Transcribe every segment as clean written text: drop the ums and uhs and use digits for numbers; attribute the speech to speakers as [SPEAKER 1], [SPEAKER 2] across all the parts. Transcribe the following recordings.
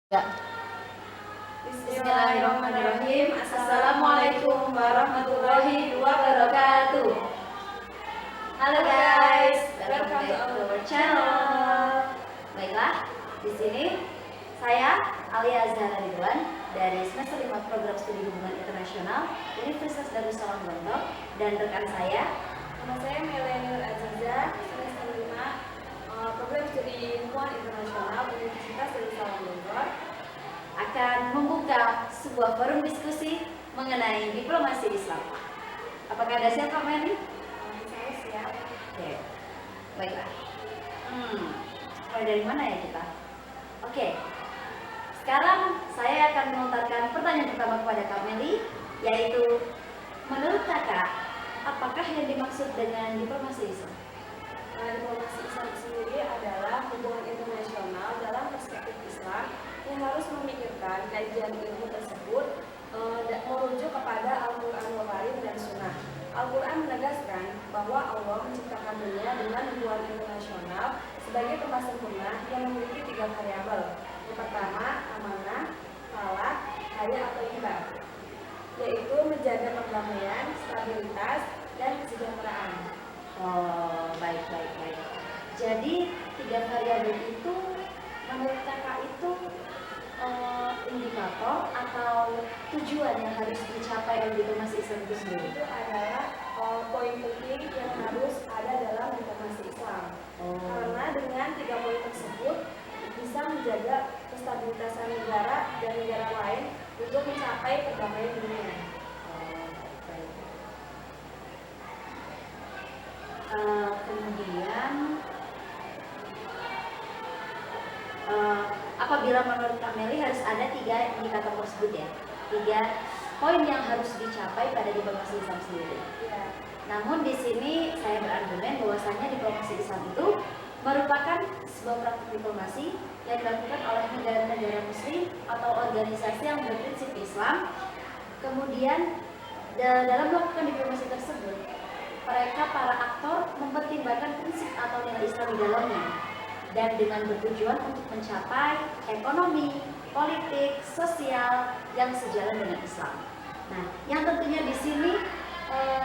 [SPEAKER 1] Ya. Bismillahirrahmanirrahim. Assalamualaikum warahmatullahi wabarakatuh. Halo guys, welcome to our channel. Baiklah, di sini saya Alia Azhara Ridwan dari semester 5 program studi hubungan internasional Universitas Darussalam Gontor, dan rekan saya,
[SPEAKER 2] nama saya Melanie Aziza, semester 5 program studi hubungan internasional Universitas Darussalam Gontor,
[SPEAKER 1] akan membuka sebuah forum diskusi mengenai diplomasi Islam. Apakah ada siap, Kak Meli?
[SPEAKER 2] Saya siap.
[SPEAKER 1] Oke, baiklah. Mulai dari mana ya kita? Oke, sekarang saya akan melontarkan pertanyaan pertama kepada Kak Meli, yaitu menurut kakak, apakah yang dimaksud dengan diplomasi Islam?
[SPEAKER 2] Diplomasi Islam sendiri adalah hubungan internasional dalam perspektif Islam yang harus memikirkan kajian ilmu tersebut merujuk kepada Al-Quranul Karim dan Sunnah. Al-Quran menegaskan bahwa Allah menciptakan dunia dengan hubungan internasional sebagai tempat sempurna yang memiliki 3 variabel. Yang pertama, amanah, falak, haya atau imbang, yaitu menjaga perdamaian, stabilitas, dan kesejahteraan.
[SPEAKER 1] Oh, baik. Jadi 3 variabel itu menurut kakak itu indikator atau tujuan yang harus dicapai oleh diplomasi Islam itu sendiri?
[SPEAKER 2] Itu adalah poin penting yang harus ada dalam diplomasi Islam. Karena dengan 3 poin tersebut bisa menjaga kestabilitasan negara dan negara lain untuk mencapai perdamaian dunia.
[SPEAKER 1] Kemudian apabila menurut Kak Meli harus ada 3 indikator tersebut ya, 3 poin yang harus dicapai pada diplomasi Islam sendiri.
[SPEAKER 2] Ya.
[SPEAKER 1] Namun di sini saya berargumen bahwasanya diplomasi Islam itu merupakan sebuah praktik diplomasi yang dilakukan oleh negara-negara muslim atau organisasi yang berprinsip Islam. Kemudian dalam melakukan diplomasi tersebut, mereka para aktor mempertimbangkan prinsip atau nilai Islam di dalamnya, dan dengan bertujuan untuk mencapai ekonomi, politik, sosial yang sejalan dengan Islam. Nah, yang tentunya di sini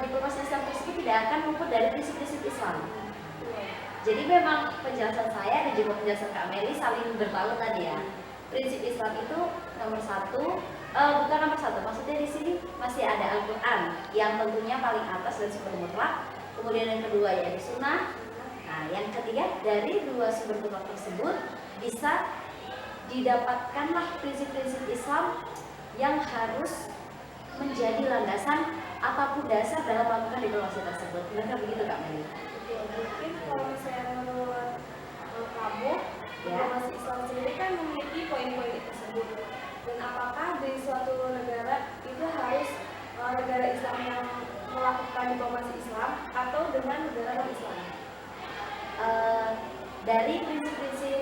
[SPEAKER 1] diplomasi Islam tersebut tidak akan luput dari prinsip-prinsip Islam. Jadi memang penjelasan saya dan juga penjelasan Kak Meli saling bertaut tadi ya. Prinsip Islam itu nomor 1, bukan nomor 1, maksudnya di sini masih ada Al-Quran yang tentunya paling atas dan super mutlak. Kemudian yang kedua yaitu Sunnah. Nah, yang ketiga dari 2 sumber mutlak tersebut bisa didapatkanlah prinsip-prinsip Islam yang harus menjadi landasan ataupun dasar dalam melakukan diplomasi tersebut. Benar begitu Kak Meli?
[SPEAKER 2] Mungkin kalau misalnya menurut kamu, diplomasi Islam sendiri kan memiliki poin-poin tersebut. Dan apakah di suatu negara itu harus negara Islam yang melakukan diplomasi Islam atau dengan negara non-Islam?
[SPEAKER 1] Dari prinsip-prinsip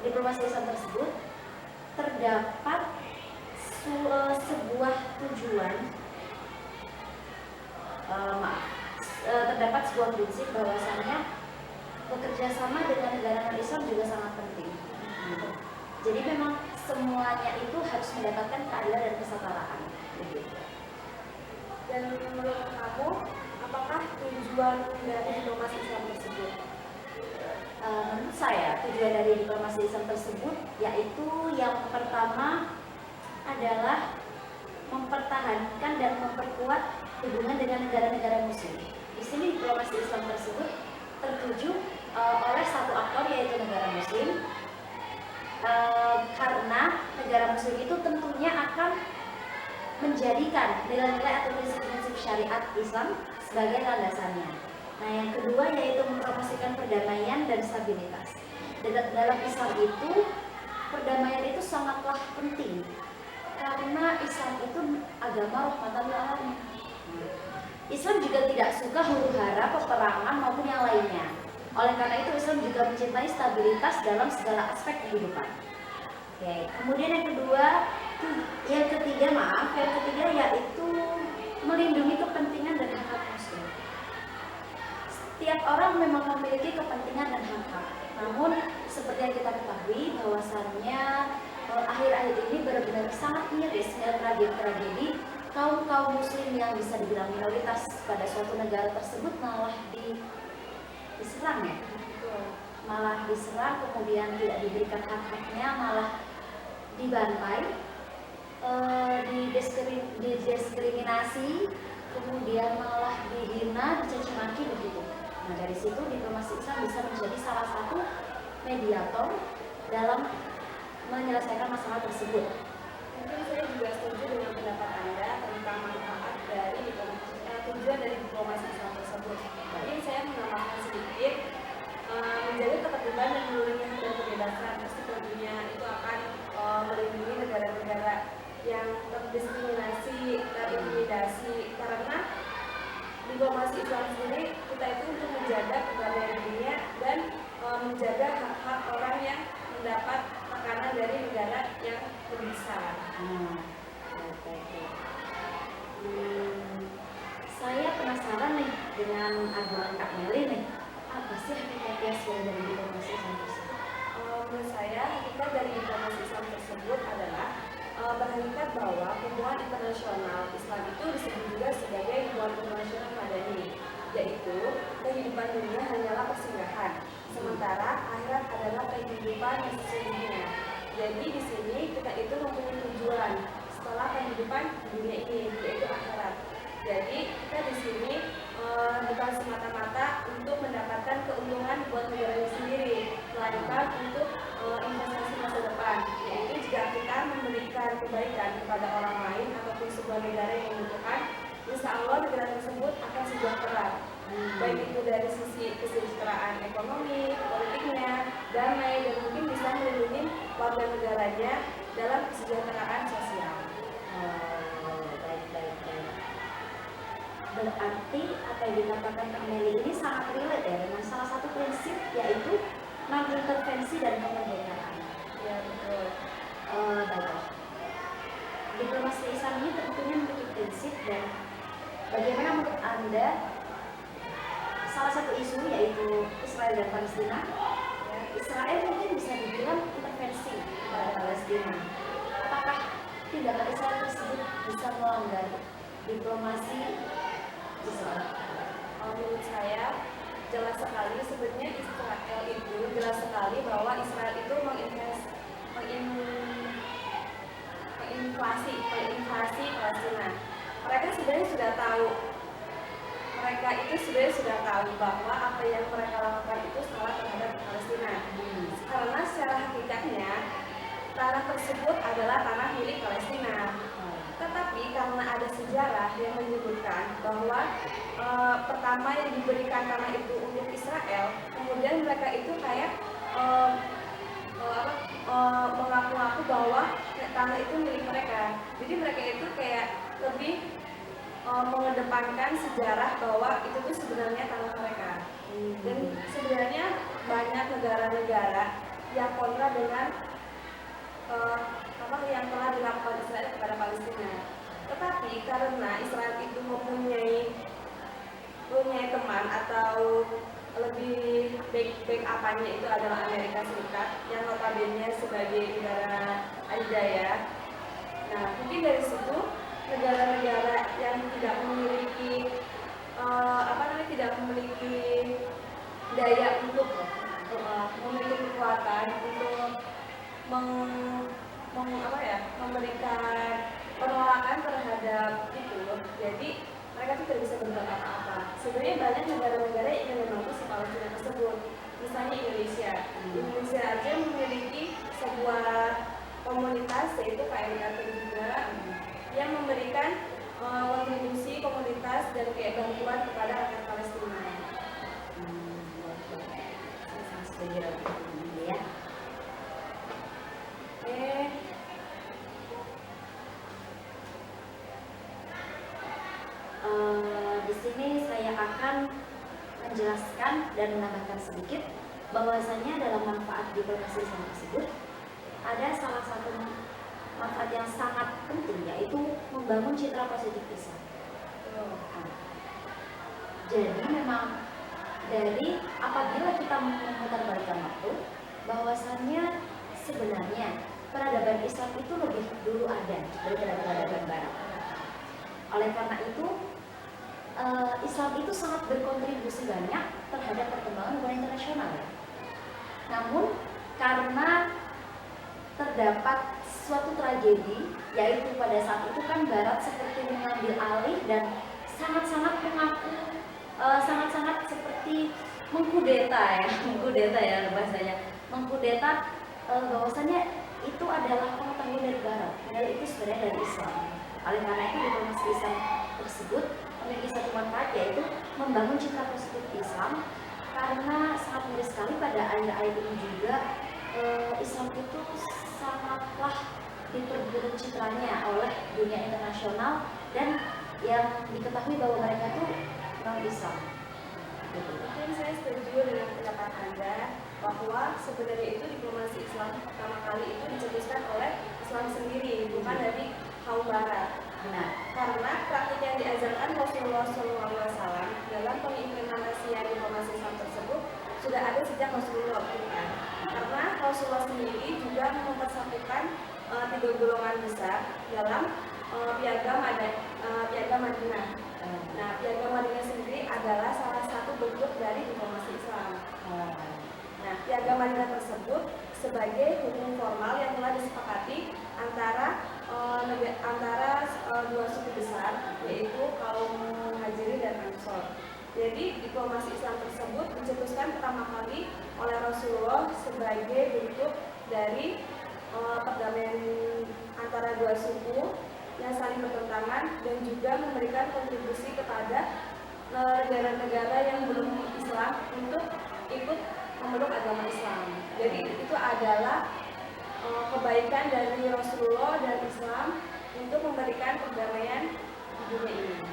[SPEAKER 1] diplomasi Islam tersebut terdapat sebuah tujuan, terdapat sebuah prinsip bahwasannya bekerja sama dengan negara non-Islam juga sangat penting. Jadi memang semuanya itu harus mendapatkan keadilan dan kesetaraan.
[SPEAKER 2] Dan menurut kamu, apakah tujuan dari diplomasi Islam tersebut?
[SPEAKER 1] Menurut saya tujuan dari diplomasi Islam tersebut yaitu yang pertama adalah mempertahankan dan memperkuat hubungan dengan negara-negara muslim. Di sini diplomasi Islam tersebut tertuju oleh satu aktor yaitu negara muslim, karena negara muslim itu tentunya akan menjadikan nilai-nilai atau prinsip-prinsip syariat Islam sebagai landasannya. Nah, yang kedua yaitu mempromosikan perdamaian dan stabilitas. Dalam Islam itu perdamaian itu sangatlah penting karena Islam itu agama rahmatan lil alamin. Islam juga tidak suka huru-hara, peperangan maupun yang lainnya. Oleh karena itu Islam juga mencintai stabilitas dalam segala aspek kehidupan. Oke, kemudian yang ketiga yaitu melindungi kepentingan dan hak muslim. Setiap orang memang memiliki kepentingan dan hak-hak. Namun seperti yang kita ketahui bahwasannya akhir-akhir ini benar-benar sangat miris dan tragedi kaum muslim yang bisa dibilang minoritas pada suatu negara tersebut malah diserang ya, malah diserang, kemudian tidak diberikan hak-haknya, malah dibantai, didiskriminasi, kemudian malah dihina, dicaci maki begitu. Nah, dari situ diplomasi Islam bisa menjadi salah satu mediator dalam menyelesaikan masalah tersebut.
[SPEAKER 2] Mungkin saya juga setuju dengan pendapat Anda tentang manfaat dari tujuan dari diplomasi Islam tersebut. Tapi saya menambahkan sedikit, menjaga ketertiban dan melindungi kebebasan pasti tentunya itu akan melindungi negara-negara yang terdiskriminasi, terintimidasi, karena diplomasi Islam sendiri kita itu untuk menjaga perdamaian dunia dan menjaga hak-hak orang yang mendapat tekanan dari negara yang lebih besar.
[SPEAKER 1] Saya penasaran nih dengan argumen Kak Meli nih. Apa sih hakikatnya dari diplomasi Islam tersebut?
[SPEAKER 2] Menurut saya, hakikat dari diplomasi Islam tersebut adalah berhakikat bahwa hubungan internasional Islam itu disebut juga sebagai hubungan internasional madani, yaitu kehidupan dunia hanyalah persinggahan, sementara akhirat adalah kehidupan yang sesungguhnya. Jadi di sini kita itu mempunyai tujuan setelah kehidupan dunia ini, yaitu akhirat. Jadi kita di sini bukan semata-mata untuk mendapatkan keuntungan buat negaranya sendiri, melainkan untuk investasi masa depan, yaitu jika kita memberikan kebaikan kepada orang lain ataupun sebuah negara yang membutuhkan, insya Allah negara tersebut akan sejahtera, baik itu dari sisi kesejahteraan ekonomi, politiknya, damai, dan mungkin bisa melindungi warga negaranya dalam kesejahteraan sosial.
[SPEAKER 1] Berarti apa yang dikatakan Kak Meli ini sangat relate ya dengan salah satu prinsip, yaitu non-intervensi dan kemerdekaan.
[SPEAKER 2] Ya, betul.
[SPEAKER 1] Baiklah. Diplomasi Islam ini tentunya memiliki prinsip, dan bagaimana menurut Anda salah satu isu yaitu Israel dan Palestina? Israel mungkin bisa dibilang intervensi kepada Palestina. Apakah tindakan Israel tersebut bisa melanggar diplomasi Islam?
[SPEAKER 2] Menurut saya jelas sekali, sebenarnya Israel itu jelas sekali bahwa Israel itu menginvasi Palestina. Mereka sebenarnya sudah tahu, bahwa apa yang mereka lakukan itu salah terhadap Palestina. Karena secara hakikatnya tanah tersebut adalah tanah milik Palestina. Tetapi karena ada sejarah yang menyebutkan bahwa pertama yang diberikan tanah itu untuk Israel, kemudian mereka itu kayak mengaku-ngaku bahwa tanah itu milik mereka. Jadi mereka itu kayak lebih mengedepankan sejarah bahwa itu tuh sebenarnya tanah mereka. Dan sebenarnya banyak negara-negara yang kontra dengan yang telah dilakukan Israel kepada Palestina. Tetapi karena Israel itu mempunyai teman atau lebih back apanya itu adalah Amerika Serikat yang notabene sebagai negara adidaya. Nah, mungkin dari situ negara-negara yang tidak memiliki daya untuk memiliki kekuatan untuk memberikan penolakan terhadap itu, jadi mereka tuh tidak bisa berbuat apa-apa. Sebenarnya banyak negara-negara yang ingin membantu si Palestina tersebut, misalnya Indonesia aja memiliki sebuah komunitas yaitu KMRT juga yang memberikan kontribusi komunitas dan kayak bantuan kepada rakyat Palestina.
[SPEAKER 1] Ya. Di sini saya akan menjelaskan dan menambahkan sedikit bahwasanya dalam manfaat diplomasi Islam tersebut ada salah satu manfaat yang sangat penting, yaitu membangun citra positif Islam. Jadi memang dari apabila kita memutarbalikkan waktu, bahwasannya sebenarnya peradaban Islam itu lebih dulu ada daripada peradaban Barat. Oleh karena itu, Islam itu sangat berkontribusi banyak terhadap perkembangan hubungan internasional. Namun karena terdapat suatu tragedi, yaitu pada saat itu kan Barat seperti mengambil alih dan sangat-sangat sangat-sangat seperti mengkudeta ya bahasanya, mengkudeta bahwasannya itu adalah pengetahuan dari Barat, padahal itu sebenarnya dari Islam. Oleh karena itu diplomasi Islam tersebut memiliki satu manfaat, yaitu membangun citra positif Islam, karena sangat miris sekali pada akhir-akhir ini juga Islam itu sangatlah diperburuk citranya oleh dunia internasional, dan yang diketahui bahwa mereka tuh non Islam.
[SPEAKER 2] Mungkin saya setuju dengan pendapat Anda bahwa sebenarnya itu diplomasi Islam pertama kali itu dicetuskan oleh Islam sendiri, bukan dari kaum Barat.
[SPEAKER 1] Benar.
[SPEAKER 2] Karena praktik yang diajarkan Rasulullah SAW dalam pengimplementasian diplomasi Islam tersebut sudah ada sejak Rasulullah kan. Karena Rasulullah sendiri juga mempersatukan 3 golongan besar dalam piagam Madinah. Nah, piagam Madinah sendiri adalah salah satu bentuk dari diplomasi Islam. Nah, piagam Madinah tersebut sebagai hukum formal yang telah disepakati antara dua suku besar, yaitu kaum Muhajirin dan Ansor. Jadi diplomasi Islam tersebut dicetuskan pertama kali oleh Rasulullah sebagai bentuk dari perdamaian antara dua suku yang saling bertentangan, dan juga memberikan kontribusi kepada negara-negara yang belum Islam untuk ikut memeluk agama Islam. Jadi itu adalah kebaikan dari Rasulullah dan Islam untuk memberikan perdamaian di dunia ini.